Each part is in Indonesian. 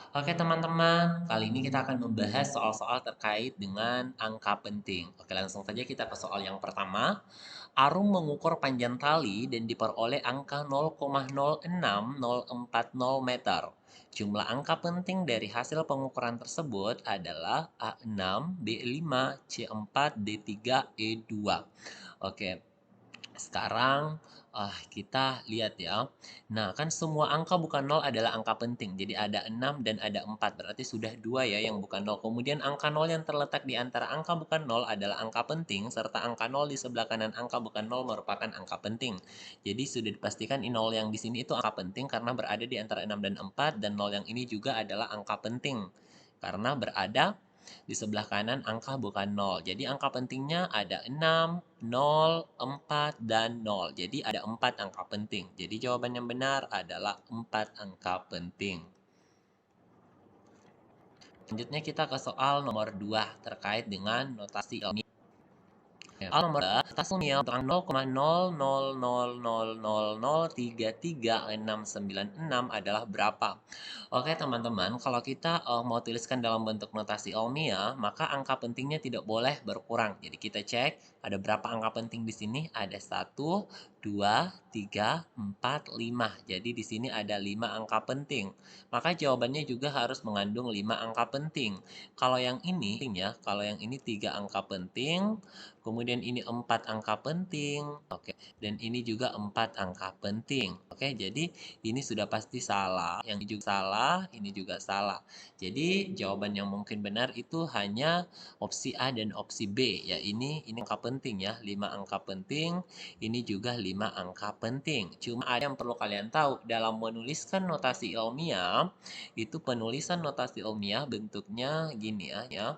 Oke teman-teman, kali ini kita akan membahas soal-soal terkait dengan angka penting. Oke, langsung saja kita ke soal yang pertama. Arum mengukur panjang tali dan diperoleh angka 0,06040 meter. Jumlah angka penting dari hasil pengukuran tersebut adalah A6, B5, C4, D3, E2. Oke, sekarang kita lihat ya. Nah, kan semua angka bukan nol adalah angka penting. Jadi ada 6 dan ada 4. Berarti sudah dua ya yang bukan nol. Kemudian angka nol yang terletak di antara angka bukan nol adalah angka penting. Serta angka nol di sebelah kanan angka bukan nol merupakan angka penting. Jadi sudah dipastikan nol yang di sini itu angka penting karena berada di antara 6 dan 4. Dan nol yang ini juga adalah angka penting. Karena berada di sebelah kanan angka bukan 0. Jadi angka pentingnya ada 6, 0, 4, dan 0. Jadi ada 4 angka penting. Jadi jawaban yang benar adalah 4 angka penting. Selanjutnya kita ke soal nomor 2 terkait dengan notasi ilmiah. Soal nomor 2, notasi ilmiah untuk 0,00000333696 adalah berapa? Oke teman-teman, kalau kita mau tuliskan dalam bentuk notasi ilmiah, maka angka pentingnya tidak boleh berkurang. Jadi kita cek ada berapa angka penting di sini? Ada 1, 2, 3, 4, 5. Jadi di sini ada 5 angka penting. Maka jawabannya juga harus mengandung 5 angka penting. Kalau yang ini ya, kalau yang ini 3 angka penting, kemudian ini 4 angka penting. Oke, dan ini juga 4 angka penting. Oke, jadi ini sudah pasti salah. Yang ini juga salah, ini juga salah. Jadi jawaban yang mungkin benar itu hanya opsi A dan opsi B. Ya, ini angka penting ya, 5 angka penting. Ini juga 5 angka penting. Cuma ada yang perlu kalian tahu, dalam menuliskan notasi ilmiah, itu penulisan notasi ilmiah bentuknya gini ya.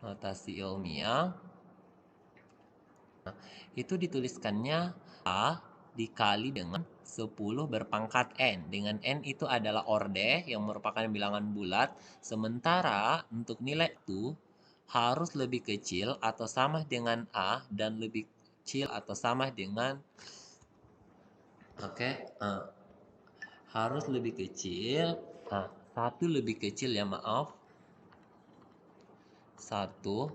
Notasi ilmiah itu dituliskannya A dikali dengan 10 berpangkat N. Dengan N itu adalah ordeh yang merupakan bilangan bulat. Sementara untuk nilai itu harus lebih kecil atau sama dengan A dan lebih kecil atau sama dengan harus lebih kecil. Satu lebih kecil ya, maaf. Satu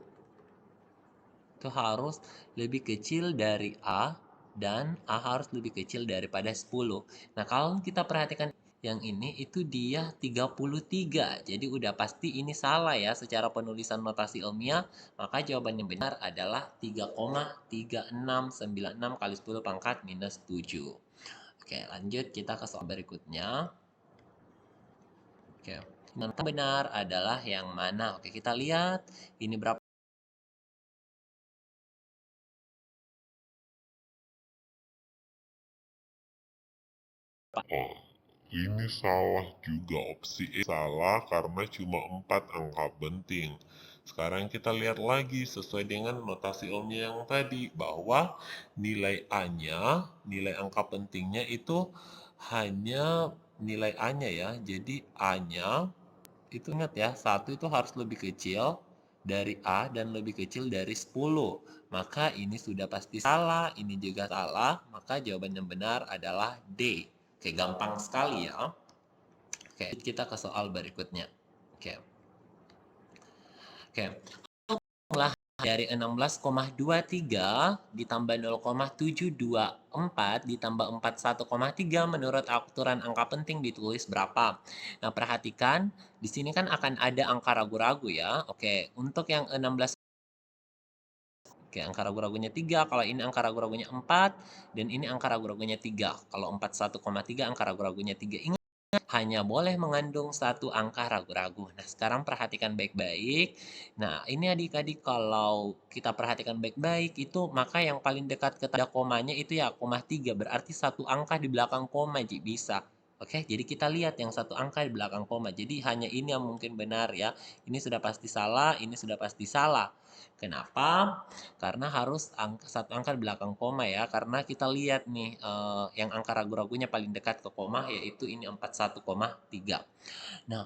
itu harus lebih kecil dari A dan A harus lebih kecil daripada 10. Nah, kalau kita perhatikan yang ini itu dia 33. Jadi udah pasti ini salah ya secara penulisan notasi ilmiah, maka jawaban yang benar adalah 3,3696 kali 10 pangkat minus 7. Oke, lanjut kita ke soal berikutnya. Oke, yang benar adalah yang mana? Oke, kita lihat ini berapa. Ini salah juga, opsi E salah karena cuma 4 angka penting. Sekarang kita lihat lagi sesuai dengan notasi ilmiah yang tadi, bahwa nilai A-nya, nilai angka pentingnya itu hanya nilai A-nya ya. Jadi A-nya, itu ingat ya, 1 itu harus lebih kecil dari A dan lebih kecil dari 10. Maka ini sudah pasti salah, ini juga salah, maka jawaban yang benar adalah D. Oke, gampang sekali ya. Oke, kita ke soal berikutnya. Oke. Jumlah dari 16,23 ditambah 0,724 ditambah 41,3 menurut aturan angka penting ditulis berapa? Nah, perhatikan di sini kan akan ada angka ragu-ragu ya. Oke, untuk yang 16, oke, angka ragu-ragunya 3, kalau ini angka ragu-ragunya 4, dan ini angka ragu-ragunya 3. Kalau 41,3 angka ragu-ragunya 3. Ingat, hanya boleh mengandung satu angka ragu-ragu. Nah, sekarang perhatikan baik-baik. Nah, ini adik-adik kalau kita perhatikan baik-baik itu maka yang paling dekat ke tanda komanya itu ya koma 3. Berarti satu angka di belakang koma, jadi bisa. Oke, jadi kita lihat yang satu angka di belakang koma. Jadi hanya ini yang mungkin benar ya. Ini sudah pasti salah, ini sudah pasti salah. Kenapa? Karena harus satu angka di belakang koma ya. Karena kita lihat nih yang angka ragu-ragunya paling dekat ke koma yaitu ini 41,3. Nah,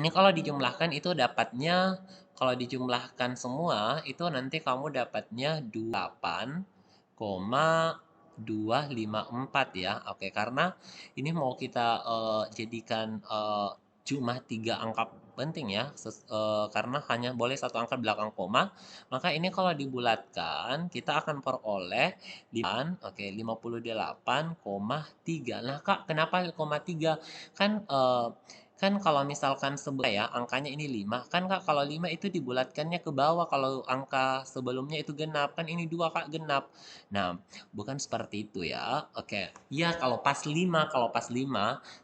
ini kalau dijumlahkan itu dapatnya, kalau dijumlahkan semua itu nanti kamu dapatnya 28,5 254 ya. Oke, karena ini mau kita, jadikan, cuma 3 angka penting ya, karena hanya boleh satu angka belakang koma, maka ini kalau dibulatkan kita akan peroleh oke, 58,3. Nah, Kak, kenapa koma 3? Kan, kan kalau misalkan ya angkanya ini 5, kan Kak kalau 5 itu dibulatkannya ke bawah, kalau angka sebelumnya itu genap, kan ini 2 Kak, genap. Nah, bukan seperti itu ya. Oke. Iya, kalau pas 5,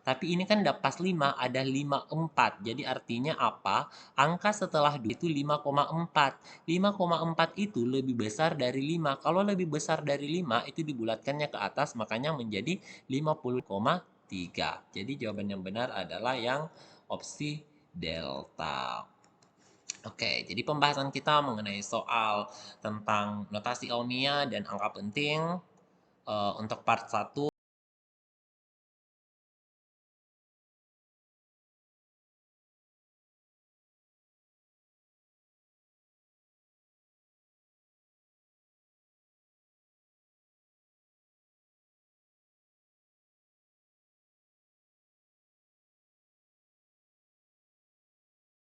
tapi ini kan ndak pas 5, ada 54. Jadi artinya apa? Angka setelah 2 itu 5,4. 5,4 itu lebih besar dari 5. Kalau lebih besar dari 5 itu dibulatkannya ke atas, makanya menjadi 50,3. Jadi jawaban yang benar adalah yang opsi delta. Oke, jadi pembahasan kita mengenai soal tentang notasi ilmiah dan angka penting untuk part 1